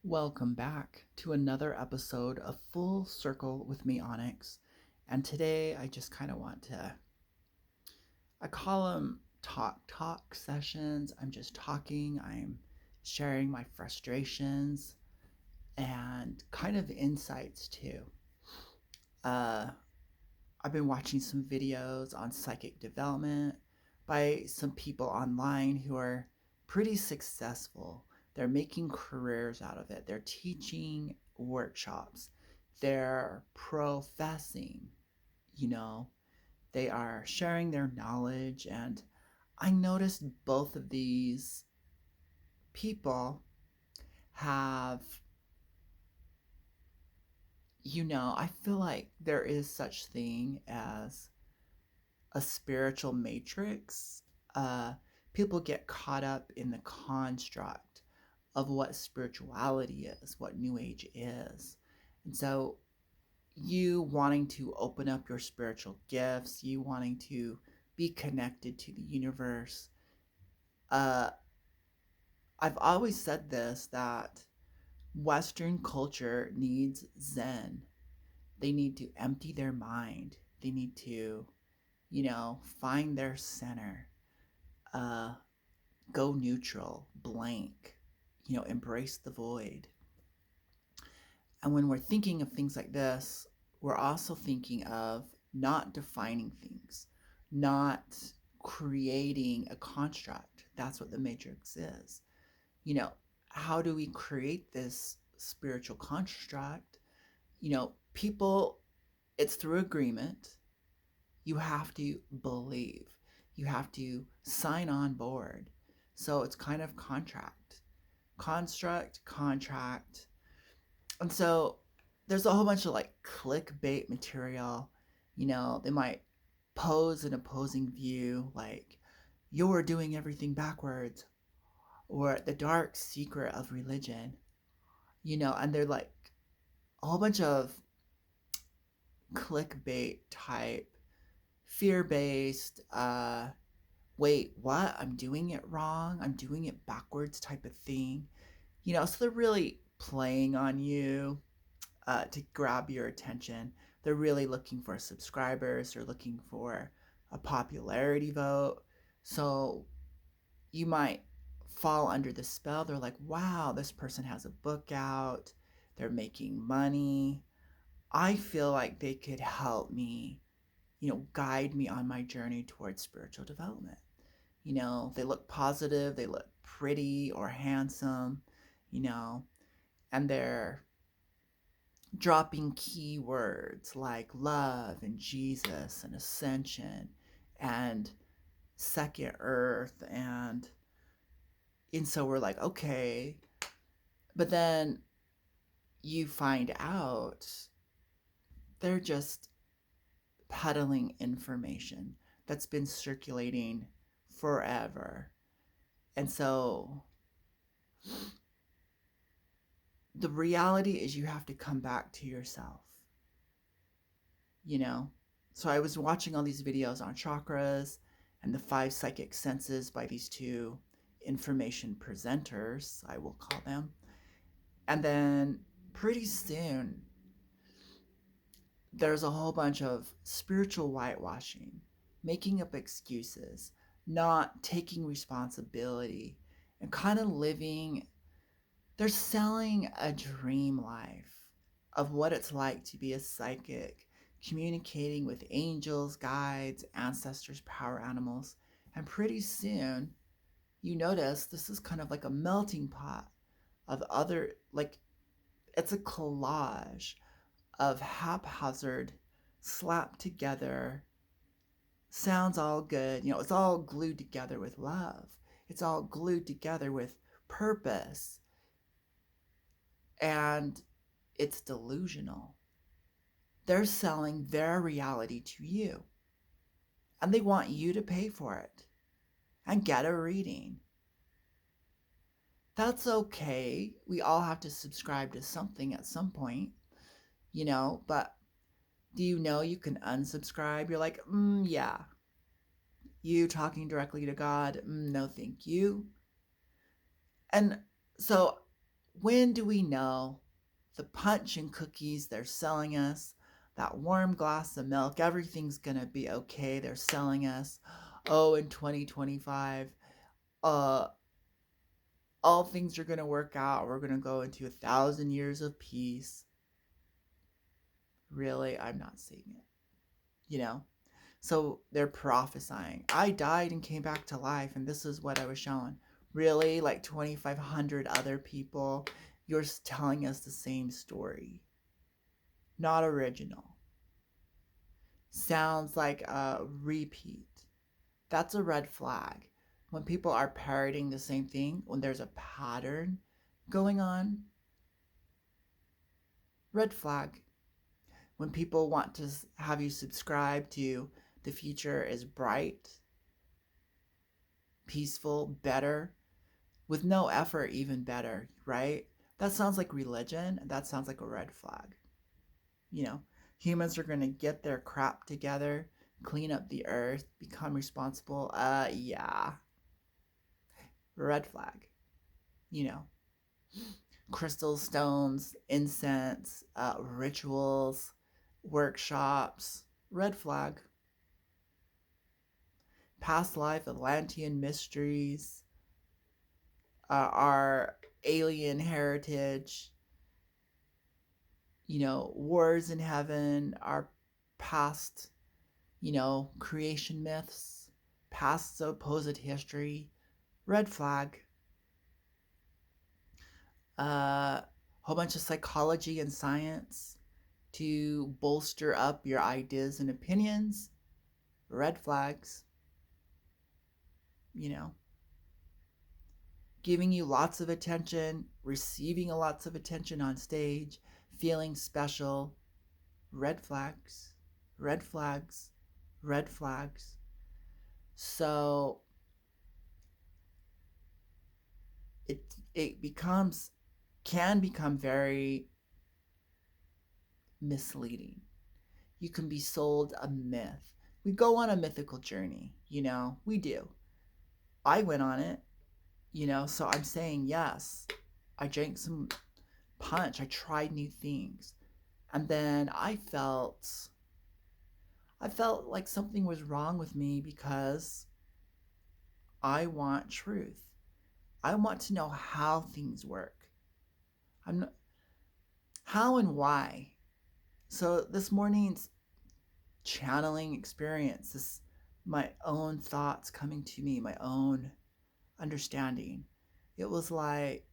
Welcome back to another episode of Full Circle with me, Onyx. And today I just kind of want to, I call them talk sessions. I'm just talking, I'm sharing my frustrations and kind of insights too. Uh, I've been watching some videos on psychic development by some people online who are pretty successful. They're making careers out of it. They're teaching workshops. They're professing, you know, they are sharing their knowledge. And I noticed both of these people have, I feel like there is such thing as a spiritual matrix. Uh, People get caught up in the construct of what spirituality is, what New Age is. And so, you wanting to open up your spiritual gifts, you wanting to be connected to the universe. Uh, I've always said this that Western culture needs Zen. They need to empty their mind. They need to, find their center. Uh, Go neutral, blank, embrace the void. And when we're thinking of things like this, we're also thinking of not defining things, not creating a construct. That's what the matrix is. You know, how do we create this spiritual construct? People, it's through agreement. You have to believe, you have to sign on board. So it's kind of construct, contract. And so there's a whole bunch of like clickbait material. They might pose an opposing view like you're doing everything backwards or the dark secret of religion, and they're like a whole bunch of clickbait type, fear based, wait, what? I'm doing it wrong. I'm doing it backwards type of thing. So they're really playing on you to grab your attention. They're really looking for subscribers. They're looking for a popularity vote. So you might fall under the spell. They're like, wow, this person has a book out. They're making money. I feel like they could help me, guide me on my journey towards spiritual development. They look positive, they look pretty or handsome, you know, and they're dropping keywords like love and Jesus and ascension and second earth and so we're like, okay, but then you find out they're just peddling information that's been circulating forever. And so the reality is you have to come back to yourself, you know? So I was watching all these videos on chakras and the five psychic senses by these two information presenters, I will call them. And then pretty soon, there's a whole bunch of spiritual whitewashing, making up excuses, not taking responsibility, and kind of living. They're selling a dream life of what it's like to be a psychic, communicating with angels, guides, ancestors, power animals. And pretty soon, you notice this is kind of like a melting pot of other, like, it's a collage of haphazard, slapped together, sounds all good. It's all glued together with love, it's all glued together with purpose, and it's delusional. They're selling their reality to you, and they want you to pay for it and get a reading. That's okay. We all have to subscribe to something at some point, but do you know you can unsubscribe? You're like, yeah. You talking directly to God? No, thank you. And so When do we know the punch and cookies they're selling us, that warm glass of milk, everything's going to be okay? They're selling us, oh, in 2025, uh, all things are going to work out. We're going to go into 1,000 years of peace. Really, I'm not seeing it, you know? So they're prophesying. I died and came back to life, and this is what I was shown. Really, like 2,500 other people, you're telling us the same story. Not original. Sounds like a repeat. That's a red flag. When people are parroting the same thing, when there's a pattern going on, red flag. When people want to have you subscribe to the future is bright, peaceful, better, with no effort, even better, right? That sounds like religion. That sounds like a red flag. You know, humans are going to get their crap together, clean up the earth, become responsible. Yeah. Red flag. You know, crystal stones, incense, rituals, workshops. Red flag. Past life Atlantean mysteries, our alien heritage, wars in heaven, our past, creation myths, past supposed history, red flag. Whole bunch of psychology and science to bolster up your ideas and opinions, red flags. You know, giving you lots of attention, receiving lots of attention on stage, feeling special, red flags, red flags, red flags. So it can become very misleading. You can be sold a myth. We go on a mythical journey, we do. I went on it, so I'm saying yes. I drank some punch. I tried new things. And then I felt like something was wrong with me because I want truth. I want to know how things work. I'm not, how and why. So this morning's channeling experience, this my own thoughts coming to me, my own understanding. It was like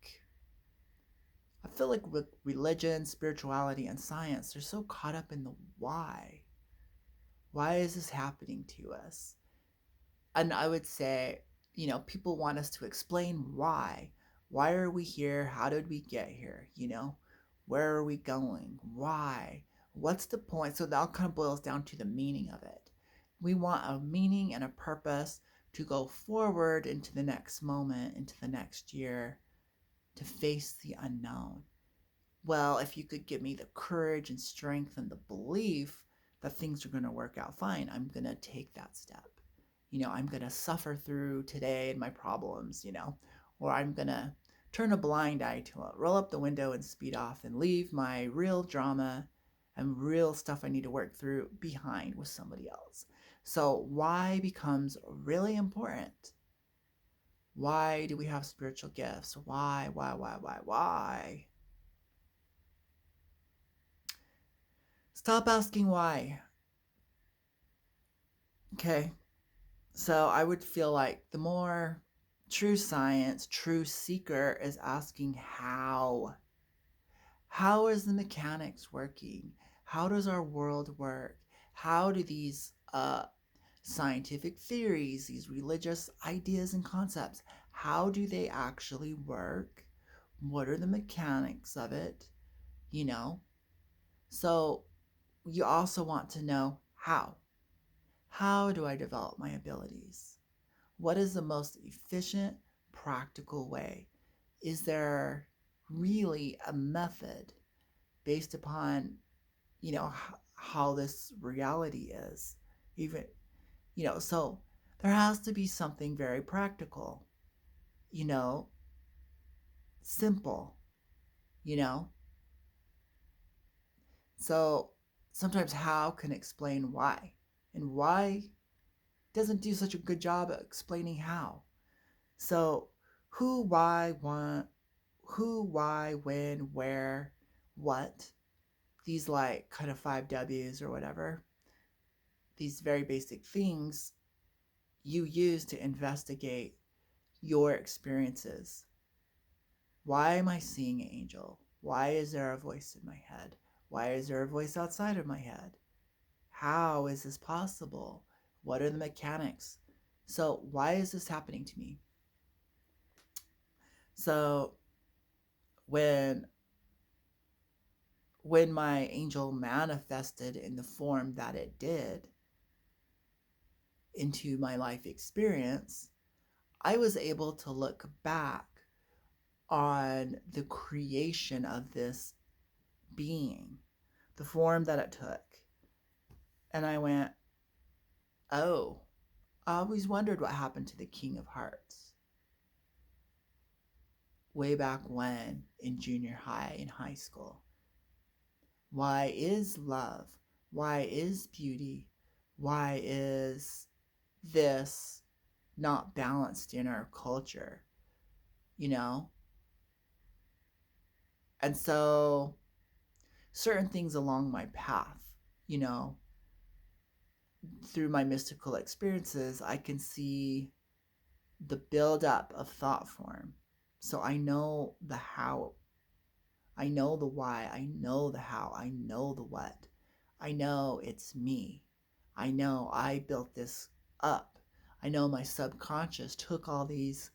I feel like with religion, spirituality, and science, they're so caught up in the why. Why is this happening to us? And I would say, people want us to explain why. Why are we here? How did we get here? Where are we going? Why? What's the point? So that all kind of boils down to the meaning of it. We want a meaning and a purpose to go forward into the next moment, into the next year, to face the unknown. Well, if you could give me the courage and strength and the belief that things are going to work out fine, I'm going to take that step. I'm going to suffer through today and my problems, or I'm going to turn a blind eye to it, roll up the window and speed off and leave my real drama and real stuff I need to work through behind with somebody else. So, why becomes really important. Why do we have spiritual gifts? Why? Stop asking why. Okay. So I would feel like the more true science, true seeker is asking how. How is the mechanics working? How does our world work? How do these scientific theories, these religious ideas and concepts, how do they actually work? What are the mechanics of it? You know? So you also want to know how. How do I develop my abilities? What is the most efficient, practical way? Is there really a method based upon, how this reality is? Even, so there has to be something very practical, you know, simple. you know? So sometimes how can explain why, and why doesn't do such a good job at explaining how. So who, why, want, who, why, when, where, what, these like kind of five W's or whatever, these very basic things you use to investigate your experiences. Why am I seeing an angel? Why is there a voice in my head? Why is there a voice outside of my head? How is this possible? What are the mechanics? So, why is this happening to me? So, when when my angel manifested in the form that it did into my life experience, I was able to look back on the creation of this being, the form that it took. And I went, oh, I always wondered what happened to the King of Hearts way back when in junior high and high school. Why is love? Why is beauty? Why is this not balanced in our culture? You know? And so certain things along my path, you know, through my mystical experiences, I can see the buildup of thought form. So I know the how, I know the why, I know the how, I know the what. I know it's me. I know I built this up. I know my subconscious took all these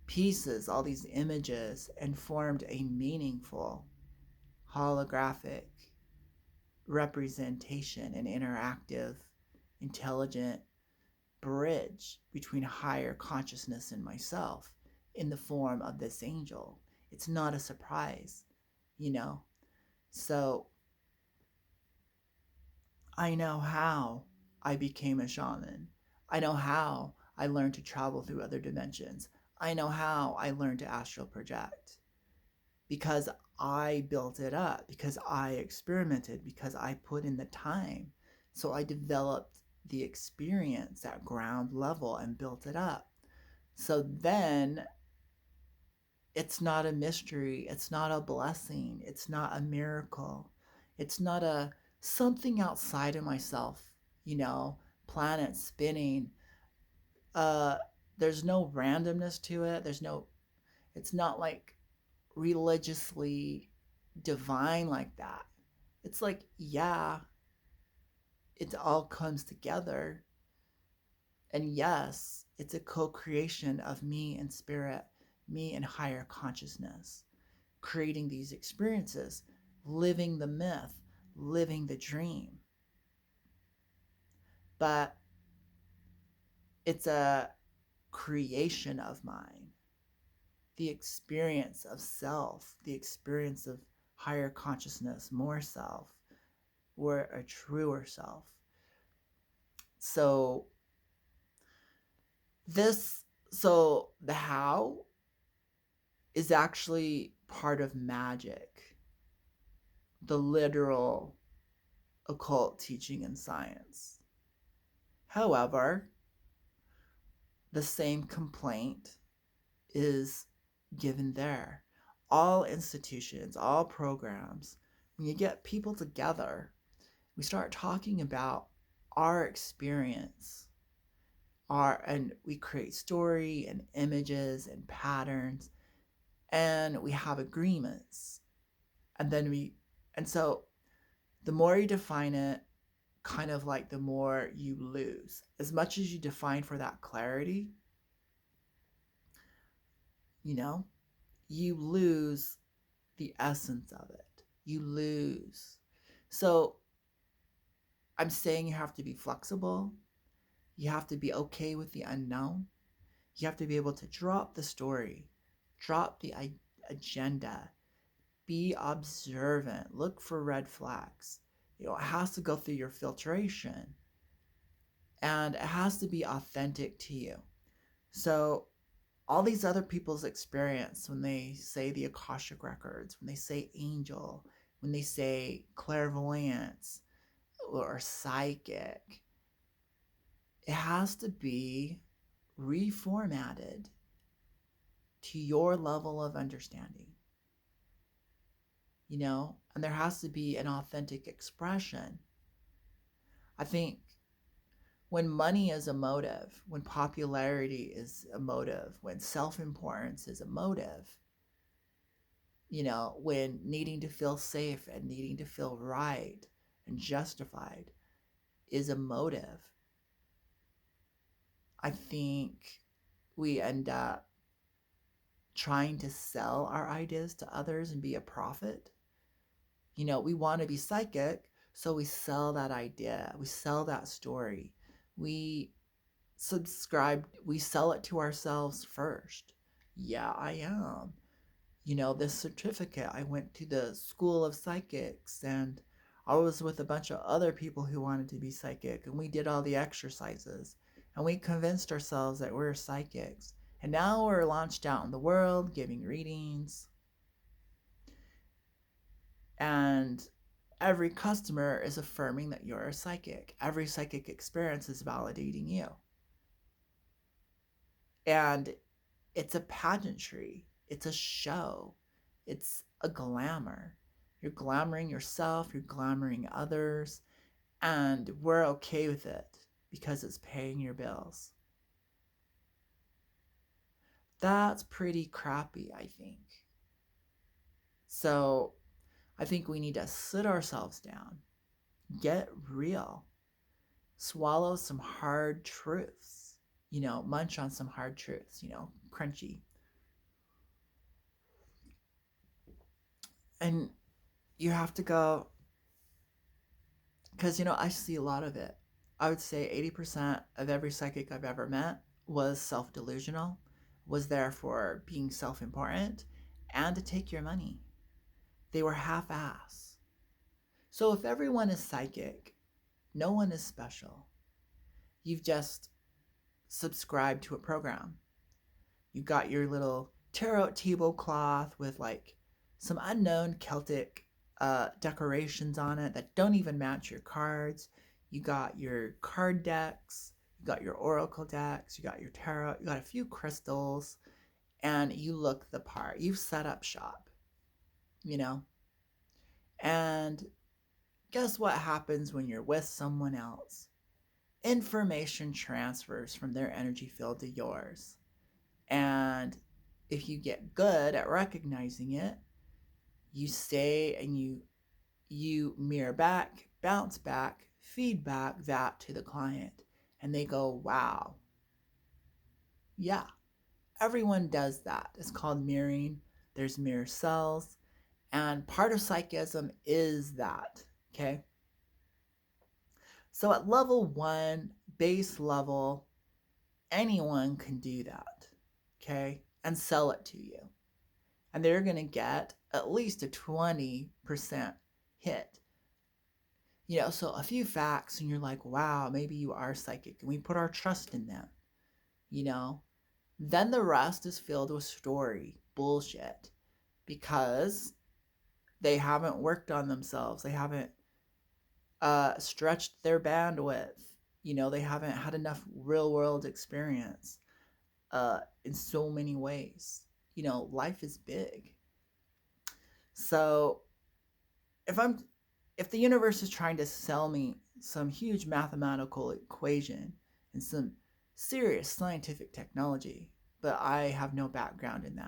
pieces, all these images, and formed a meaningful holographic representation, an interactive, intelligent bridge between higher consciousness and myself in the form of this angel. It's not a surprise, you know? So I know how I became a shaman. I know how I learned to travel through other dimensions. I know how I learned to astral project because I built it up, because I experimented, because I put in the time. So I developed the experience at ground level and built it up. So then it's not a mystery, it's not a blessing, it's not a miracle, it's not a something outside of myself, you know, planet spinning. Uh there's no randomness to it. There's no, it's not like religiously divine like that. It's like, yeah, it all comes together. And yes, it's a co creation of me and spirit, me and higher consciousness, creating these experiences, living the myth, living the dream. But it's a creation of mine, the experience of self, the experience of higher consciousness, more self, or a truer self. So this, so the how is actually part of magic, the literal occult teaching and science. However, the same complaint is given there. All institutions, all programs, when you get people together, we start talking about our experience, and we create story and images and patterns, and we have agreements. And then and so the more you define it, kind of like the more you lose. As much as you define for that clarity, you know, you lose the essence of it. You lose. So I'm saying you have to be flexible. You have to be okay with the unknown. You have to be able to drop the story, drop the agenda, be observant, look for red flags. You know, it has to go through your filtration and it has to be authentic to you. So all these other people's experience when they say the Akashic records, when they say angel, when they say clairvoyance or psychic, it has to be reformatted to your level of understanding, and there has to be an authentic expression. I think when money is a motive, when popularity is a motive, when self-importance is a motive, when needing to feel safe and needing to feel right and justified is a motive, I think we end up trying to sell our ideas to others and be a prophet. We want to be psychic, so we sell that idea, we sell that story, we we sell it to ourselves first. Yeah, I am. This certificate, I went to the School of Psychics and I was with a bunch of other people who wanted to be psychic, and we did all the exercises and we convinced ourselves that we're psychics. And now we're launched out in the world giving readings, and every customer is affirming that you're a psychic. Every psychic experience is validating you. And it's a pageantry, it's a show, it's a glamour. You're glamoring yourself, you're glamoring others, and we're okay with it because it's paying your bills. That's pretty crappy, I think. So I think we need to sit ourselves down, get real, swallow some hard truths, munch on some hard truths, crunchy. And you have to go, because, I see a lot of it. I would say 80% of every psychic I've ever met was self delusional, was there for being self important, and to take your money. They were half ass. So if everyone is psychic, no one is special. You've just subscribed to a program. You've got your little tarot tablecloth with like some unknown Celtic decorations on it that don't even match your cards. You got your card decks, you got your oracle decks, you got your tarot, you got a few crystals, and you look the part. You've set up shop, And guess what happens when you're with someone else? Information transfers from their energy field to yours. And if you get good at recognizing it, you stay and you mirror back, bounce back, feedback that to the client, and they go, wow. Yeah, everyone does that. It's called mirroring. There's mirror cells, and part of psychism is that. Okay, so at level 1, base level, anyone can do that. Okay, and sell it to you, and they're going to get at least a 20% hit. So a few facts and you're like, wow, maybe you are psychic, and we put our trust in them. Then the rest is filled with story bullshit, because they haven't worked on themselves. They haven't stretched their bandwidth. They haven't had enough real world experience in so many ways. Life is big. So if the universe is trying to sell me some huge mathematical equation and some serious scientific technology, but I have no background in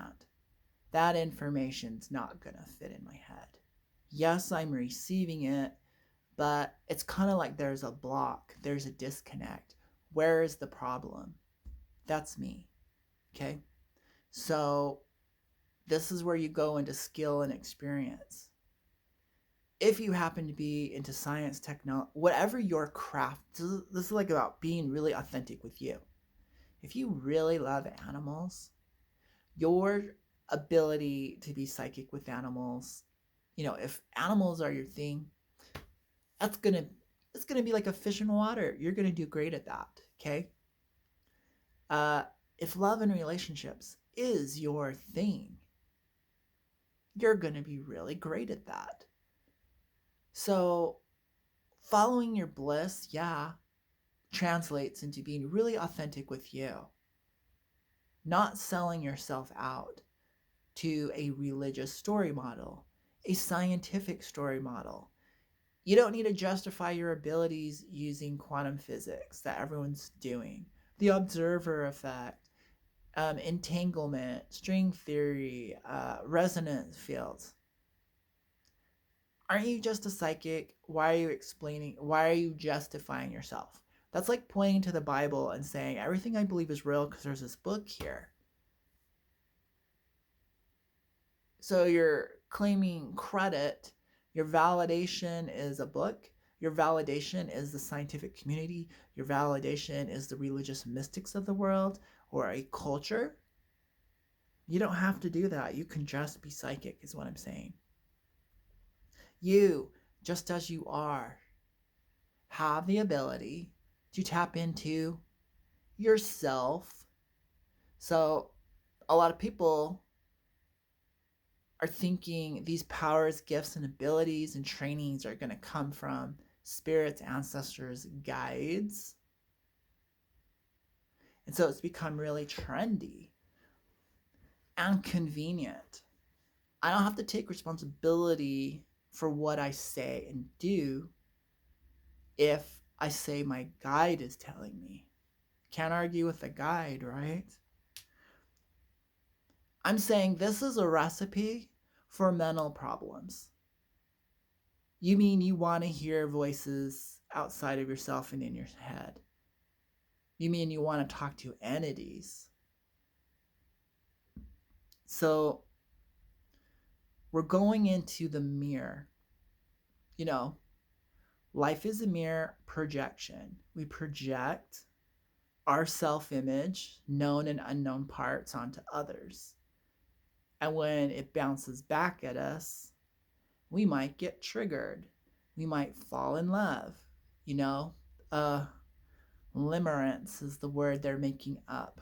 that information's not gonna fit in my head. Yes, I'm receiving it, but it's kind of like there's a block, there's a disconnect. Where is the problem? That's me. Okay? So this is where you go into skill and experience. If you happen to be into science, technology, whatever your craft, this is like about being really authentic with you. If you really love animals, your ability to be psychic with animals, if animals are your thing, it's gonna be like a fish in water. You're gonna do great at that. Okay. If love and relationships is your thing, you're going to be really great at that. So, following your bliss, yeah, translates into being really authentic with you, not selling yourself out to a religious story model, a scientific story model. You don't need to justify your abilities using quantum physics that everyone's doing, the observer effect, entanglement, string theory, resonance fields. Aren't you just a psychic? Why are you explaining? Why are you justifying yourself? That's like pointing to the Bible and saying, everything I believe is real because there's this book here. So you're claiming credit. Your validation is a book. Your validation is the scientific community. Your validation is the religious mystics of the world or a culture. You don't have to do that. You can just be psychic, is what I'm saying. You, just as you are, have the ability to tap into yourself. So, a lot of people are thinking these powers, gifts, and abilities and trainings are going to come from spirits, ancestors, guides. And so it's become really trendy and convenient. I don't have to take responsibility for what I say and do if I say my guide is telling me. Can't argue with the guide, right? I'm saying this is a recipe for mental problems. You mean you want to hear voices outside of yourself and in your head? You mean you want to talk to entities? So we're going into the mirror. You know, life is a mere projection. We project our self-image, known and unknown parts, onto others. And when it bounces back at us, we might get triggered. We might fall in love. You know, limerence is the word they're making up.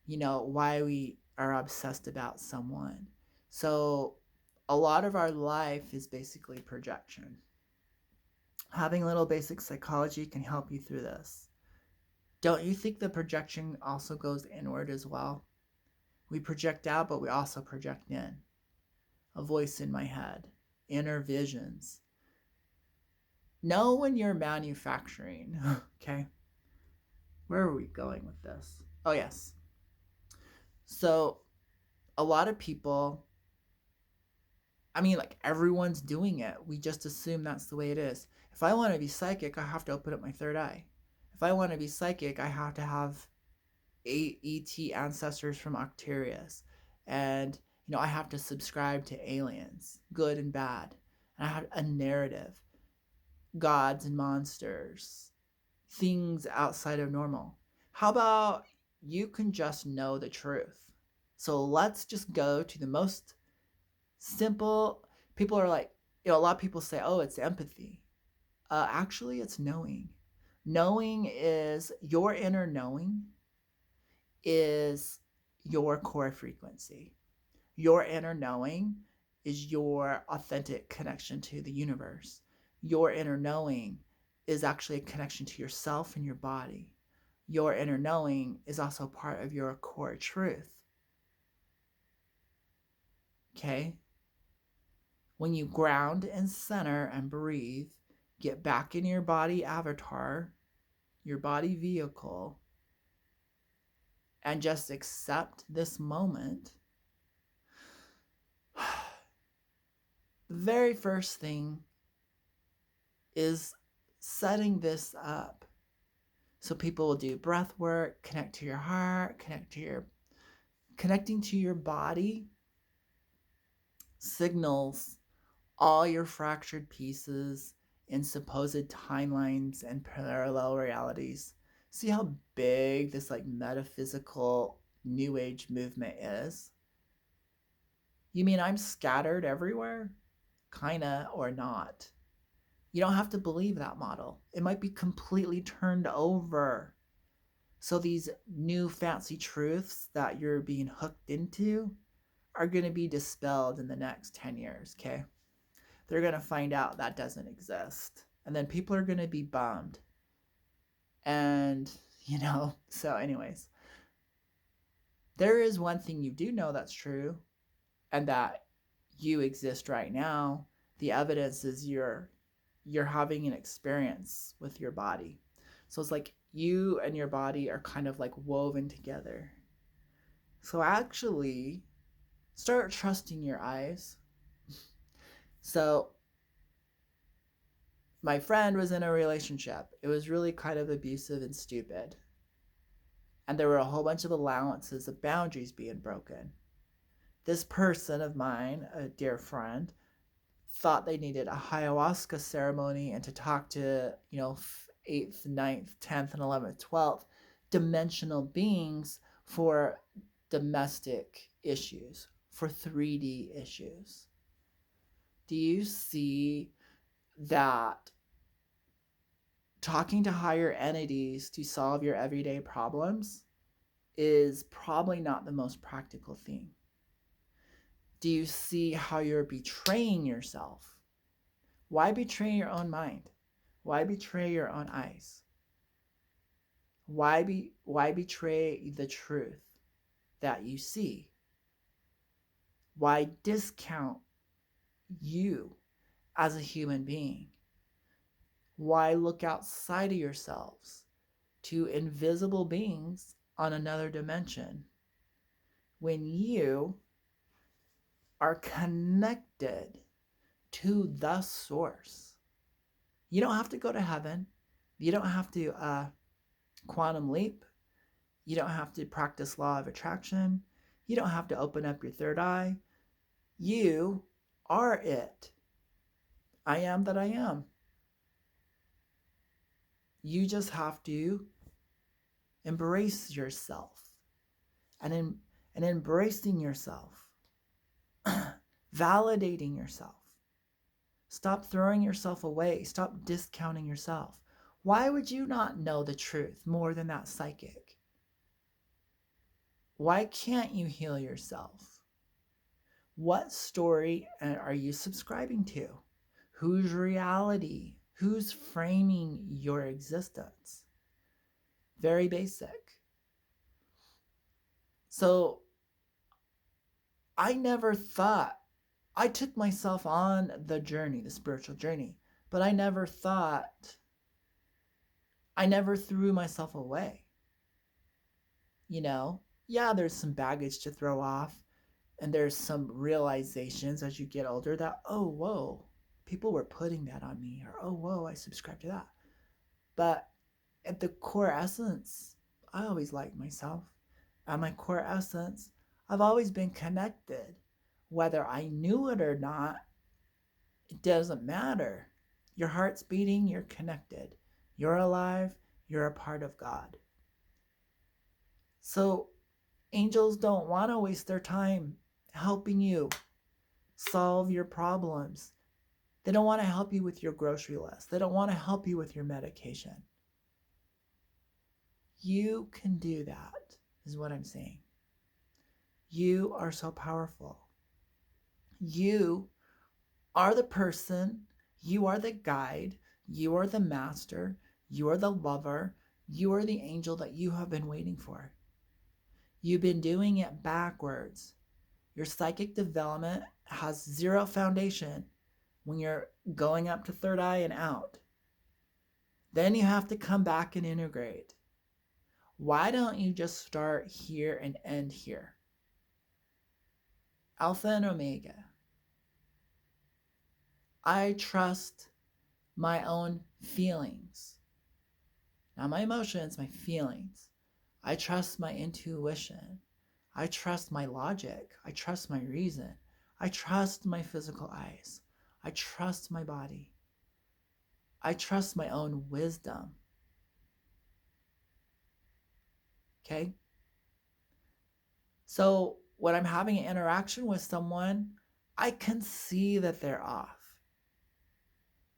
You know, why we are obsessed about someone. So a lot of our life is basically projection. Having a little basic psychology can help you through this. Don't you think the projection also goes inward as well? We project out, but we also project in. A voice in my head, inner visions. Know when you're manufacturing, okay? Where are we going with this? Oh, yes. So, a lot of people, I mean, like everyone's doing it. We just assume that's the way it is. If I want to be psychic, I have to open up my third eye. If I want to be psychic, I have to have 8 ET ancestors from Octarius. And, you know, I have to subscribe to aliens, good and bad. And I have a narrative, gods and monsters, things outside of normal. How about you can just know the truth? So let's just go to the most simple. People are like, you know, a lot of people say, oh, it's empathy. Actually, it's knowing. Knowing is your inner knowing is your core frequency. Your inner knowing is your authentic connection to the universe. Your inner knowing is actually a connection to yourself and your body. Your inner knowing is also part of your core truth. Okay? When you ground and center and breathe, get back in your body avatar, your body vehicle, and just accept this moment. The very first thing is setting this up. So people will do breath work, connect to your heart, connecting to your body signals all your fractured pieces in supposed timelines and parallel realities. See how big this like metaphysical new age movement is? You mean I'm scattered everywhere? Kinda or not. You don't have to believe that model. It might be completely turned over. So these new fancy truths that you're being hooked into are going to be dispelled in the next 10 years, okay? They're going to find out that doesn't exist. And then people are going to be bummed. And, so, anyways, there is one thing you do know that's true, and that you exist right now. The evidence is you're having an experience with your body. So it's like you and your body are kind of like woven together. So actually, start trusting your eyes. So my friend was in a relationship. It was really kind of abusive and stupid. And there were a whole bunch of allowances of boundaries being broken. This person of mine, a dear friend, thought they needed a ayahuasca ceremony and to talk to, 8th, ninth, 10th, and 11th, 12th dimensional beings for domestic issues, for 3D issues. Do you see that talking to higher entities to solve your everyday problems is probably not the most practical thing? Do you see how you're betraying yourself? Why betray your own mind? Why betray your own eyes? Why betray the truth that you see? Why discount you as a human being? Why look outside of yourselves to invisible beings on another dimension when you are connected to the source? You don't have to go to heaven. You don't have to quantum leap. You don't have to practice law of attraction. You don't have to open up your third eye. You are it. I am that I am. You just have to embrace yourself. And embracing yourself, validating yourself. Stop throwing yourself away. Stop discounting yourself. Why would you not know the truth more than that psychic? Why can't you heal yourself? What story are you subscribing to? Whose reality? Who's framing your existence? Very basic. So I never thought, I took myself on the journey, the spiritual journey, but I never threw myself away. Yeah, there's some baggage to throw off, and there's some realizations as you get older that, oh, whoa, people were putting that on me, or oh, whoa, I subscribe to that. But at the core essence, I always liked myself. At my core essence, I've always been connected. Whether I knew it or not, it doesn't matter. Your heart's beating, you're connected. You're alive, you're a part of God. So angels don't want to waste their time helping you solve your problems. They don't want to help you with your grocery list. They don't want to help you with your medication. You can do that, is what I'm saying. You are so powerful. You are the person, you are the guide, you are the master, you are the lover, you are the angel that you have been waiting for. You've been doing it backwards. Your psychic development has zero foundation when you're going up to third eye and out. Then you have to come back and integrate. Why don't you just start here and end here? Alpha and Omega. I trust my own feelings. Not my emotions, my feelings. I trust my intuition. I trust my logic. I trust my reason. I trust my physical eyes. I trust my body. I trust my own wisdom. Okay? So when I'm having an interaction with someone, I can see that they're off.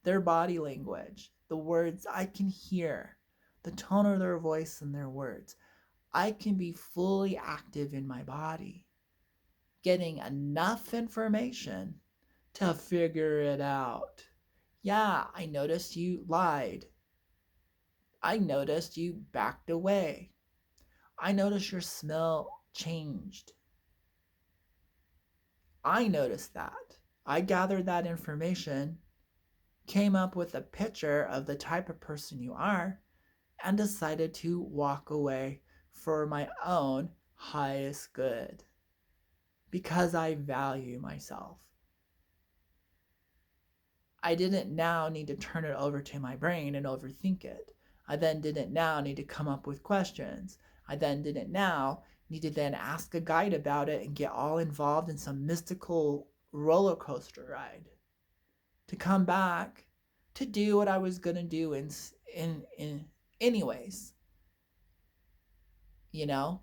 Their body language, the words I can hear, the tone of their voice and their words. I can be fully active in my body, getting enough information to figure it out. Yeah, I noticed you lied. I noticed you backed away. I noticed your smell changed. I noticed that. I gathered that information, came up with a picture of the type of person you are, and decided to walk away for my own highest good because I value myself. I didn't now need to turn it over to my brain and overthink it. I then didn't now need to come up with questions. I then didn't now need to then ask a guide about it and get all involved in some mystical roller coaster ride. To come back to do what I was gonna do in anyways. You know,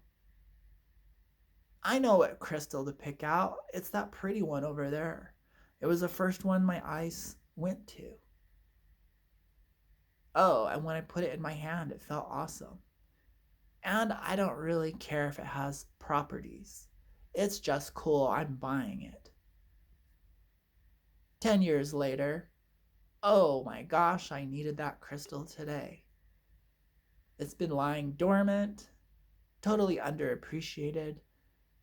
I know what crystal to pick out. It's that pretty one over there. It was the first one my eyes went to. Oh, and when I put it in my hand, it felt awesome. And I don't really care if it has properties. It's just cool. I'm buying it. 10 years later, oh my gosh, I needed that crystal today. It's been lying dormant, totally underappreciated,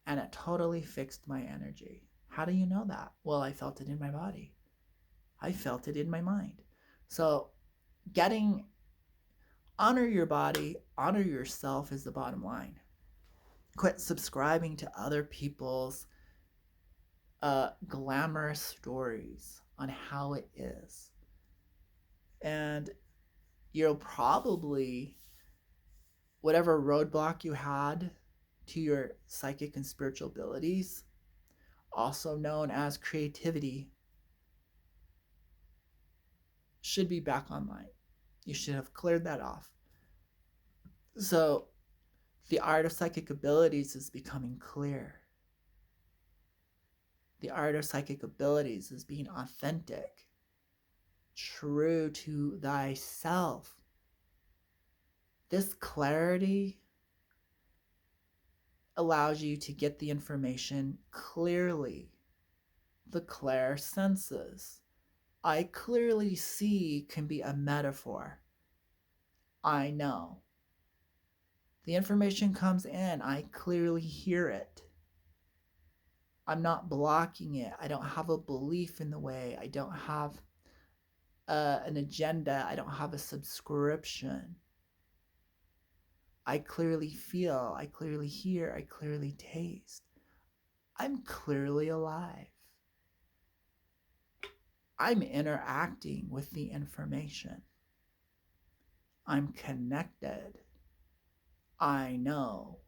and it totally fixed my energy. How do you know that? Well, I felt it in my body. I felt it in my mind. So, honor your body, honor yourself is the bottom line. Quit subscribing to other people's glamorous stories on how it is. And you'll probably, whatever roadblock you had to your psychic and spiritual abilities, also known as creativity, should be back online. You should have cleared that off. So the art of psychic abilities is becoming clear. The art of psychic abilities is being authentic, true to thyself. This clarity allows you to get the information clearly. The clair senses. I clearly see can be a metaphor. I know. The information comes in, I clearly hear it. I'm not blocking it. I don't have a belief in the way. I don't have an agenda. I don't have a subscription. I clearly feel, I clearly hear, I clearly taste. I'm clearly alive. I'm interacting with the information. I'm connected. I know.